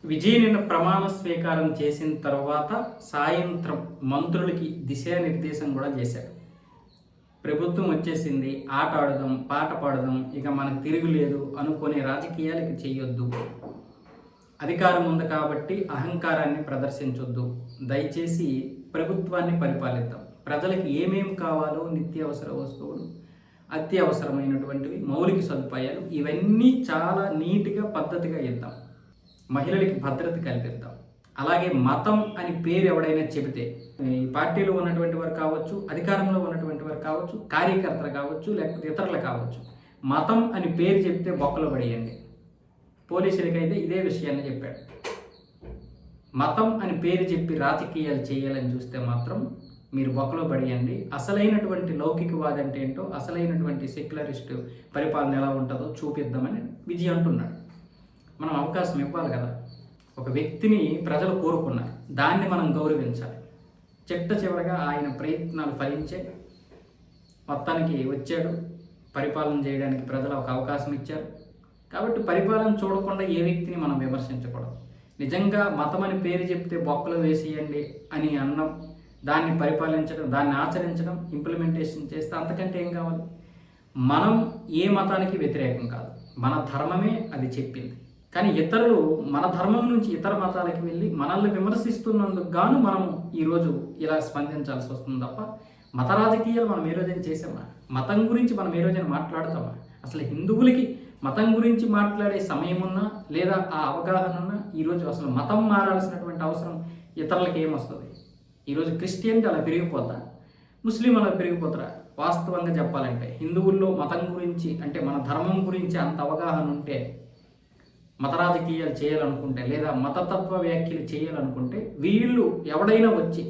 విజయ్ నిన్న ప్రమాణ స్వీకారం చేసిన తర్వాత సాయంత్రం మంత్రులకి దిశానిర్దేశం కూడా చేశాడు. ప్రభుత్వం వచ్చేసింది, ఆట ఆడదాం, పాట పాడదాం, ఇక మనకు తిరుగులేదు అనుకునే రాజకీయాలకి చేయొద్దు. అధికారం ఉంది కాబట్టి అహంకారాన్ని ప్రదర్శించొద్దు. దయచేసి ప్రభుత్వాన్ని పరిపాలిద్దాం. ప్రజలకు ఏమేమి కావాలో నిత్యావసర వస్తువులు, అత్యవసరమైనటువంటివి, మౌలిక సదుపాయాలు ఇవన్నీ చాలా నీట్గా పద్ధతిగా ఇద్దాం. మహిళలకి భద్రత కల్పిద్దాం. అలాగే మతం అని పేరు ఎవడైనా చెబితే, ఈ పార్టీలో ఉన్నటువంటి వారు కావచ్చు, అధికారంలో ఉన్నటువంటి వారు కావచ్చు, కార్యకర్తలు కావచ్చు, లేకపోతే ఇతరులు కావచ్చు, మతం అని పేరు చెప్తే బొక్కలు పడేయండి. పోలీసులకైతే ఇదే విషయాన్ని చెప్పాడు. మతం అని పేరు చెప్పి రాజకీయాలు చేయాలని చూస్తే మాత్రం మీరు బొక్కలో పడేయండి. అసలైనటువంటి లౌకికవాది అంటే ఏంటో, అసలైనటువంటి సెక్యులరిస్ట్ పరిపాలన ఎలా ఉంటుందో చూపిద్దామని విజయ్ అంటున్నాడు. మనం అవకాశం ఇవ్వాలి కదా. ఒక వ్యక్తిని ప్రజలు కోరుకున్నారు, దాన్ని మనం గౌరవించాలి. చివరగా ఆయన ప్రయత్నాలు ఫలించే మొత్తానికి వచ్చాడు. పరిపాలన చేయడానికి ప్రజలు ఒక అవకాశం ఇచ్చారు. కాబట్టి పరిపాలన చూడకుండా ఏ వ్యక్తిని మనం విమర్శించకూడదు. నిజంగా మతం అని పేరు చెప్తే బొక్కలు వేసేయండి అని అన్నం, దాన్ని పరిపాలించడం, దాన్ని ఆచరించడం, ఇంప్లిమెంటేషన్ చేస్తే అంతకంటే ఏం కావాలి? మనం ఏ మతానికి వ్యతిరేకం కాదు, మన ధర్మమే అది చెప్పింది. కానీ ఇతరులు మన ధర్మం నుంచి ఇతర మతాలకి వెళ్ళి మనల్ని విమర్శిస్తున్నందుకు గాను మనం ఈరోజు ఇలా స్పందించాల్సి వస్తుంది తప్ప, మత రాజకీయాలు మనం ఏ రోజైనా చేసామా? మతం గురించి మనం ఏ రోజైనా మాట్లాడతామా? అసలు హిందువులకి మతం గురించి మాట్లాడే సమయం ఉన్నా, లేదా ఆ అవగాహన ఉన్నా, ఈరోజు అసలు మతం మారాల్సినటువంటి అవసరం ఇతరులకి ఏమొస్తుంది? ఈరోజు క్రిస్టియన్కి అలా పెరిగిపోతా, ముస్లిం అలా పెరిగిపోతారా? వాస్తవంగా చెప్పాలంటే హిందువుల్లో మతం గురించి, అంటే మన ధర్మం గురించి అంత అవగాహన ఉంటే, మత రాజకీయాలు చేయాలనుకుంటే, లేదా మతతత్వ వ్యాఖ్యలు చేయాలనుకుంటే, వీళ్ళు ఎవడైనా వచ్చి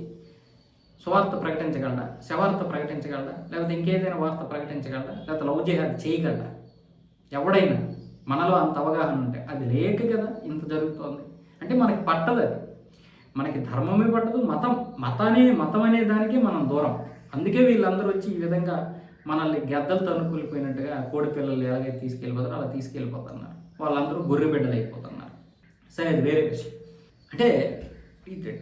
సువార్త ప్రకటించగలడా, శవార్త ప్రకటించగలడా, లేకపోతే ఇంకేదైనా వార్త ప్రకటించగలడా, లేకపోతే లవ్ జిహాద్ చేయగలడా? ఎవడైనా మనలో అంత అవగాహన ఉంటే. అది లేక కదా ఇంత జరుగుతోంది. అంటే మనకి పట్టదు, అది మనకి ధర్మమే పట్టదు, మతం అనే దానికి మనం దూరం. అందుకే వీళ్ళందరూ వచ్చి ఈ విధంగా మనల్ని గద్దలు తన్నుకులిపోయినట్టుగా కోడి పిల్లలు ఎలాగైతే తీసుకెళ్ళిపోతారో అలా తీసుకెళ్ళిపోతున్నారు. వాళ్ళందరూ గొర్రె బిడ్డలు అయిపోతున్నారు. సరే, అది వేరే విషయం. అంటే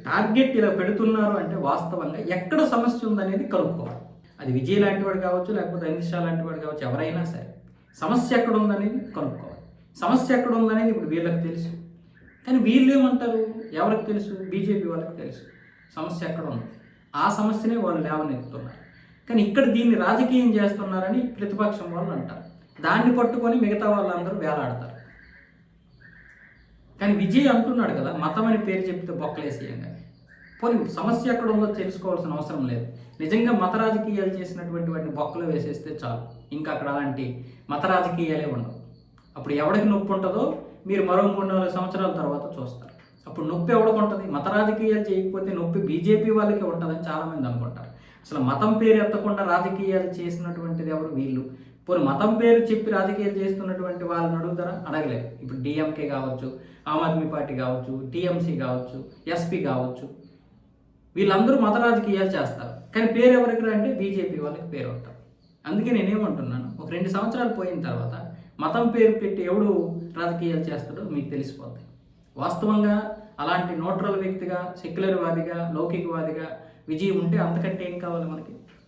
టార్గెట్ ఇలా పెడుతున్నారు అంటే వాస్తవంగా ఎక్కడ సమస్య ఉందనేది కనుక్కోవాలి. అది విజయ్ లాంటి వాడు కావచ్చు, లేకపోతే అమిత్ షా లాంటి వాడు కావచ్చు, ఎవరైనా సరే సమస్య ఎక్కడ ఉందనేది కనుక్కోవాలి. సమస్య ఎక్కడ ఉందనేది ఇప్పుడు వీళ్ళకి తెలుసు. కానీ వీళ్ళు ఏమంటారు? ఎవరికి తెలుసు? బీజేపీ వాళ్ళకి తెలుసు సమస్య ఎక్కడ ఉంది. ఆ సమస్యనే వాళ్ళు లేవనెత్తుతున్నారు. కానీ ఇక్కడ దీన్ని రాజకీయం చేస్తున్నారని ప్రతిపక్షం వాళ్ళు అంటారు. దాన్ని పట్టుకొని మిగతా వాళ్ళందరూ వేలాడతారు. కానీ విజయ్ అంటున్నాడు కదా, మతం అని పేరు చెప్తే బొక్కలేసేయండి. పోనీ సమస్య ఎక్కడ ఉందో తెలుసుకోవాల్సిన అవసరం లేదు. నిజంగా మత రాజకీయాలు చేసినటువంటి వాటిని బొక్కలు వేసేస్తే చాలు. ఇంకా అక్కడ అలాంటి మత రాజకీయాలే ఉండవు. అప్పుడు ఎవరికి నొప్పి ఉంటుందో మీరు మరో 3-4 సంవత్సరాల తర్వాత చూస్తారు. అప్పుడు నొప్పి ఎవరికి ఉంటుంది? మత రాజకీయాలు చేయకపోతే నొప్పి బీజేపీ వాళ్ళకి ఉంటుందని చాలామంది అనుకుంటారు. అసలు మతం పేరు ఎత్తకుండా రాజకీయాలు చేసినటువంటిది ఎవరు? వీళ్ళు. పోనీ మతం పేరు చెప్పి రాజకీయాలు చేస్తున్నటువంటి వాళ్ళని అడుగుతారా? అడగలేదు. ఇప్పుడు డిఎంకే కావచ్చు, ఆమ్ ఆద్మీ పార్టీ కావచ్చు, టీఎంసీ కావచ్చు, ఎస్పీ కావచ్చు, వీళ్ళందరూ మత రాజకీయాలు చేస్తారు. కానీ పేరు ఎవరికి అంటే బీజేపీ వాళ్ళకి పేరు ఉంటుంది. అందుకే నేనేమంటున్నాను, ఒక 2 సంవత్సరాలు పోయిన తర్వాత మతం పేరు పెట్టి ఎవడు రాజకీయాలు చేస్తాడో మీకు తెలిసిపోతుంది. వాస్తవంగా అలాంటి న్యూట్రల్ వ్యక్తిగా, సెక్యులర్వాదిగా, లౌకికవాదిగా విజయ్ ఉంటే అంతకంటే ఏం కావాలి మనకి?